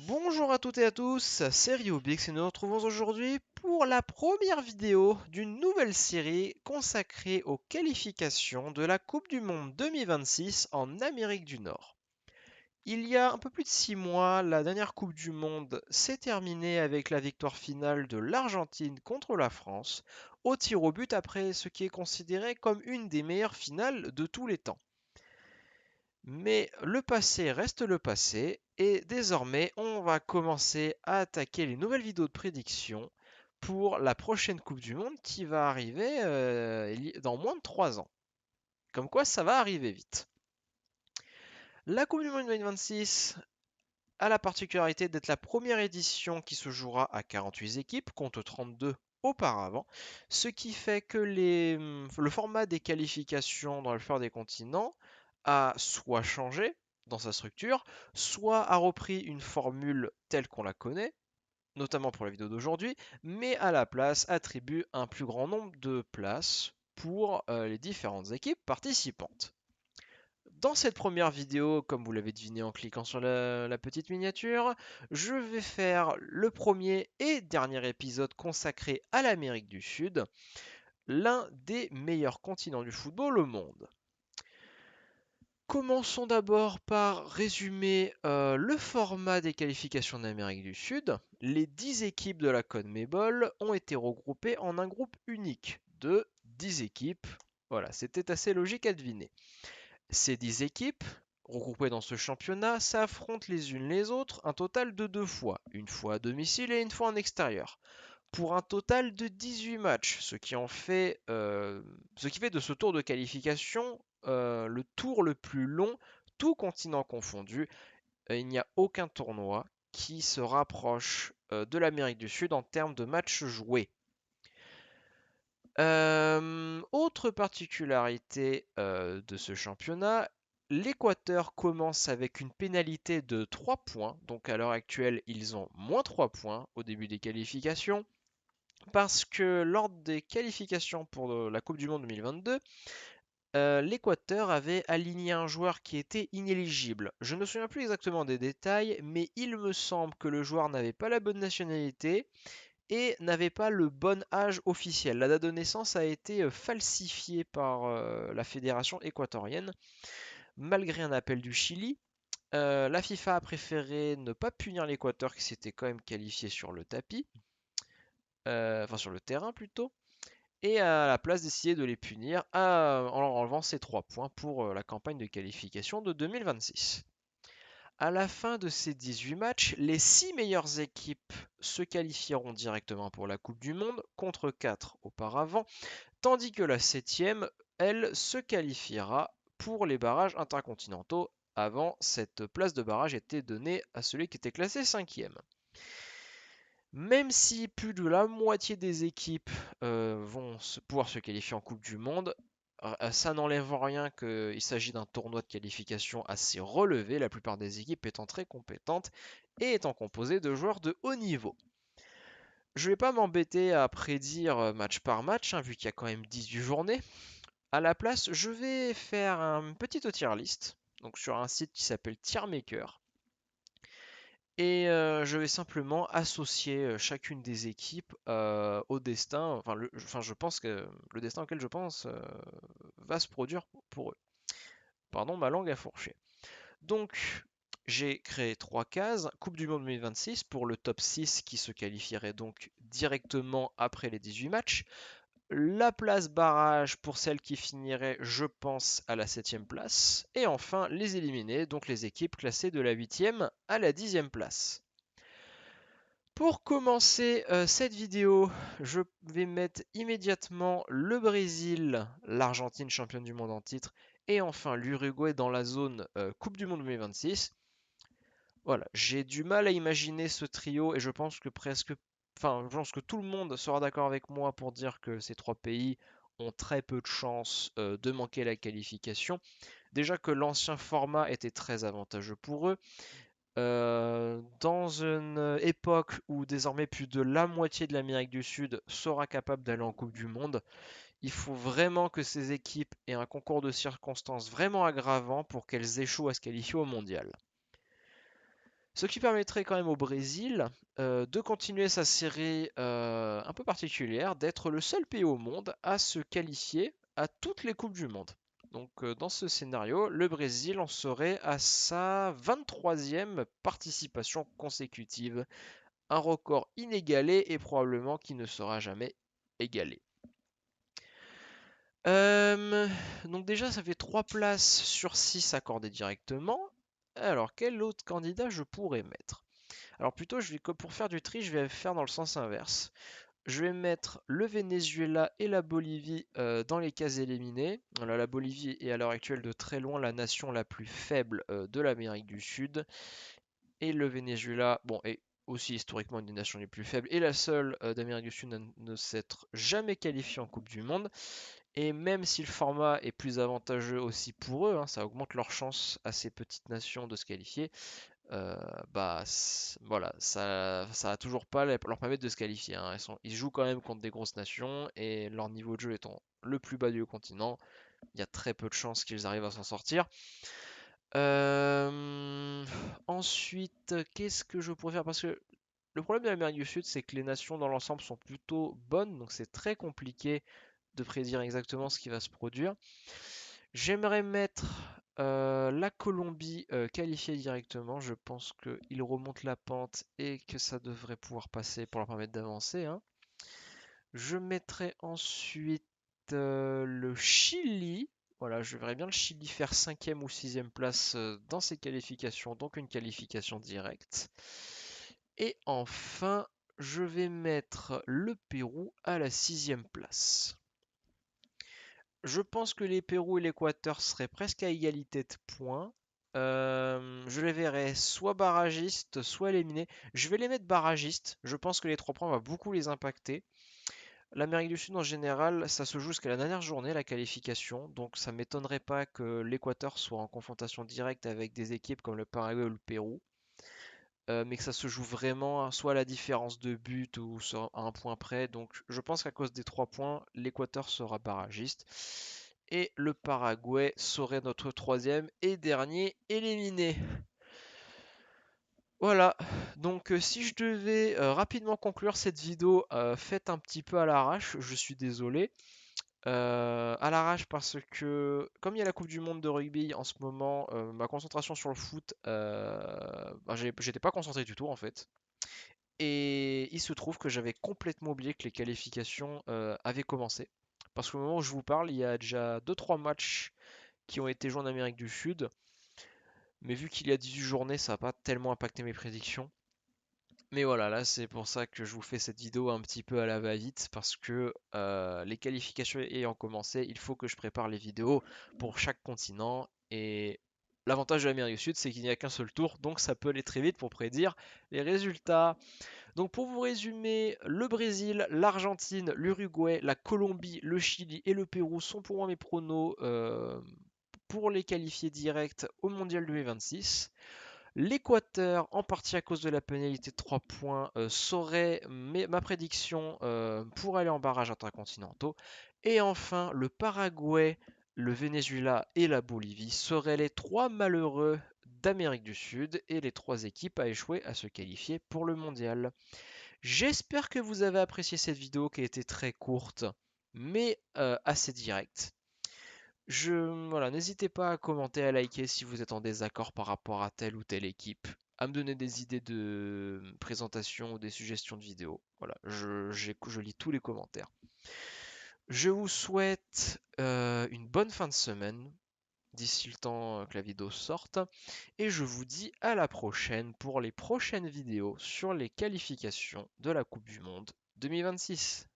Bonjour à toutes et à tous, c'est Ryubix et nous nous retrouvons aujourd'hui pour la première vidéo d'une nouvelle série consacrée aux qualifications de la Coupe du Monde 2026 en Amérique du Nord. Il y a un peu plus de 6 mois, la dernière Coupe du Monde s'est terminée avec la victoire finale de l'Argentine contre la France au tir au but après ce qui est considéré comme une des meilleures finales de tous les temps. Mais le passé reste le passé et désormais on va commencer à attaquer les nouvelles vidéos de prédiction pour la prochaine Coupe du Monde qui va arriver dans moins de 3 ans. Comme quoi ça va arriver vite. La Coupe du Monde 2026 a la particularité d'être la première édition qui se jouera à 48 équipes contre 32 auparavant, ce qui fait que le format des qualifications dans le plupart des continents a soit changé dans sa structure, soit a repris une formule telle qu'on la connaît, notamment pour la vidéo d'aujourd'hui, mais à la place attribue un plus grand nombre de places pour les différentes équipes participantes. Dans cette première vidéo, comme vous l'avez deviné en cliquant sur la petite miniature, je vais faire le premier et dernier épisode consacré à l'Amérique du Sud, l'un des meilleurs continents du football au monde. Commençons d'abord par résumer le format des qualifications d'Amérique du Sud. Les 10 équipes de la CONMEBOL ont été regroupées en un groupe unique de 10 équipes. Voilà, c'était assez logique à deviner. Ces 10 équipes, regroupées dans ce championnat, s'affrontent les unes les autres un total de 2 fois, une fois à domicile et une fois en extérieur, pour un total de 18 matchs, ce qui fait de ce tour de qualification le tour le plus long, tout continent confondu. Il n'y a aucun tournoi qui se rapproche de l'Amérique du Sud en termes de matchs joués. Autre particularité de ce championnat, l'Équateur commence avec une pénalité de 3 points. Donc à l'heure actuelle, ils ont moins 3 points au début des qualifications. Parce que lors des qualifications pour la Coupe du Monde 2022, l'Équateur avait aligné un joueur qui était inéligible. Je ne me souviens plus exactement des détails, mais il me semble que le joueur n'avait pas la bonne nationalité et n'avait pas le bon âge officiel. La date de naissance a été falsifiée par la fédération équatorienne, malgré un appel du Chili. La FIFA a préféré ne pas punir l'Équateur qui s'était quand même qualifié sur le tapis, enfin sur le terrain plutôt, et à la place décider de les punir en leur enlevant ces 3 points pour la campagne de qualification de 2026. À la fin de ces 18 matchs, les 6 meilleures équipes se qualifieront directement pour la Coupe du Monde, contre 4 auparavant, tandis que la 7e, elle, se qualifiera pour les barrages intercontinentaux. Avant, cette place de barrage était donnée à celui qui était classé 5e. Même si plus de la moitié des équipes vont pouvoir se qualifier en Coupe du Monde, ça n'enlève en rien qu'il s'agit d'un tournoi de qualification assez relevé, la plupart des équipes étant très compétentes et étant composées de joueurs de haut niveau. Je ne vais pas m'embêter à prédire match par match, hein, vu qu'il y a quand même 18 journées. À la place, je vais faire un petit tier list, donc sur un site qui s'appelle Tiermaker. Et je vais simplement associer chacune des équipes au destin, enfin je pense que le destin auquel je pense va se produire pour eux. Pardon, ma langue a fourché. Donc, j'ai créé 3 cases. Coupe du Monde 2026 pour le top 6 qui se qualifierait donc directement après les 18 matchs. La place barrage pour celle qui finirait, je pense, à la 7e place. Et enfin, les éliminés, donc les équipes classées de la 8e à la 10e place. Pour commencer cette vidéo, je vais mettre immédiatement le Brésil, l'Argentine championne du monde en titre, et enfin l'Uruguay dans la zone Coupe du Monde 2026. Voilà, j'ai du mal à imaginer ce trio et je pense que je pense que tout le monde sera d'accord avec moi pour dire que ces 3 pays ont très peu de chances de manquer la qualification. Déjà que l'ancien format était très avantageux pour eux. Dans une époque où désormais plus de la moitié de l'Amérique du Sud sera capable d'aller en Coupe du Monde, il faut vraiment que ces équipes aient un concours de circonstances vraiment aggravant pour qu'elles échouent à se qualifier au mondial. Ce qui permettrait quand même au Brésil de continuer sa série un peu particulière, d'être le seul pays au monde à se qualifier à toutes les Coupes du Monde. Donc dans ce scénario, le Brésil en serait à sa 23e participation consécutive, un record inégalé et probablement qui ne sera jamais égalé. Euh, donc déjà, ça fait 3 places sur 6 accordées directement. Alors, quel autre candidat je pourrais mettre? Alors plutôt, pour faire du tri, je vais faire dans le sens inverse. Je vais mettre le Venezuela et la Bolivie dans les cases éliminées. Alors, la Bolivie est à l'heure actuelle de très loin la nation la plus faible de l'Amérique du Sud. Et le Venezuela, bon, est aussi historiquement une des nations les plus faibles et la seule d'Amérique du Sud à ne s'être jamais qualifiée en Coupe du Monde. Et même si le format est plus avantageux aussi pour eux, hein, ça augmente leur chance à ces petites nations de se qualifier, bah voilà, ça a toujours pas leur permettre de se qualifier, hein. Ils jouent quand même contre des grosses nations et leur niveau de jeu étant le plus bas du continent, il y a très peu de chances qu'ils arrivent à s'en sortir. Euh, Ensuite, qu'est-ce que je pourrais faire? Parce que le problème de l'Amérique du Sud, c'est que les nations dans l'ensemble sont plutôt bonnes, donc c'est très compliqué de prédire exactement ce qui va se produire. J'aimerais mettre la Colombie qualifiée directement. Je pense qu'ils remontent la pente et que ça devrait pouvoir passer pour leur permettre d'avancer, hein. Je mettrai ensuite le Chili. Voilà, je verrais bien le Chili faire 5e ou 6e place dans ces qualifications, donc une qualification directe. Et enfin, je vais mettre le Pérou à la 6e place. Je pense que les Pérou et l'Équateur seraient presque à égalité de points. Je les verrais soit barragistes, soit éliminés. Je vais les mettre barragistes. Je pense que les 3 points vont beaucoup les impacter. L'Amérique du Sud en général, ça se joue jusqu'à la dernière journée, la qualification. Donc ça m'étonnerait pas que l'Équateur soit en confrontation directe avec des équipes comme le Paraguay ou le Pérou. Mais que ça se joue vraiment soit à la différence de but ou à un point près. Donc je pense qu'à cause des 3 points, l'Équateur sera barragiste. Et le Paraguay serait notre troisième et dernier éliminé. Voilà, donc si je devais rapidement conclure cette vidéo faite un petit peu à l'arrache, je suis désolé. À l'arrache parce que comme il y a la Coupe du Monde de rugby en ce moment, ma concentration sur le foot, bah, j'étais pas concentré du tout en fait. Et il se trouve que j'avais complètement oublié que les qualifications avaient commencé. Parce qu'au moment où je vous parle, il y a déjà 2-3 matchs qui ont été joués en Amérique du Sud. Mais vu qu'il y a 18 journées, ça n'a pas tellement impacté mes prédictions. Mais voilà, là c'est pour ça que je vous fais cette vidéo un petit peu à la va-vite. Parce que les qualifications ayant commencé, il faut que je prépare les vidéos pour chaque continent. Et l'avantage de l'Amérique du Sud, c'est qu'il n'y a qu'un seul tour. Donc ça peut aller très vite pour prédire les résultats. Donc pour vous résumer, le Brésil, l'Argentine, l'Uruguay, la Colombie, le Chili et le Pérou sont pour moi mes pronos pour les qualifier directs au Mondial 2026. L'Équateur, en partie à cause de la pénalité de 3 points, saurait ma prédiction pour aller en barrage intercontinentaux. Et enfin, le Paraguay, le Venezuela et la Bolivie seraient les 3 malheureux d'Amérique du Sud et les 3 équipes à échouer à se qualifier pour le mondial. J'espère que vous avez apprécié cette vidéo qui a été très courte, mais assez directe. Voilà, n'hésitez pas à commenter, à liker si vous êtes en désaccord par rapport à telle ou telle équipe, à me donner des idées de présentation ou des suggestions de vidéos. Voilà, je lis tous les commentaires. Je vous souhaite une bonne fin de semaine, d'ici le temps que la vidéo sorte, et je vous dis à la prochaine pour les prochaines vidéos sur les qualifications de la Coupe du Monde 2026.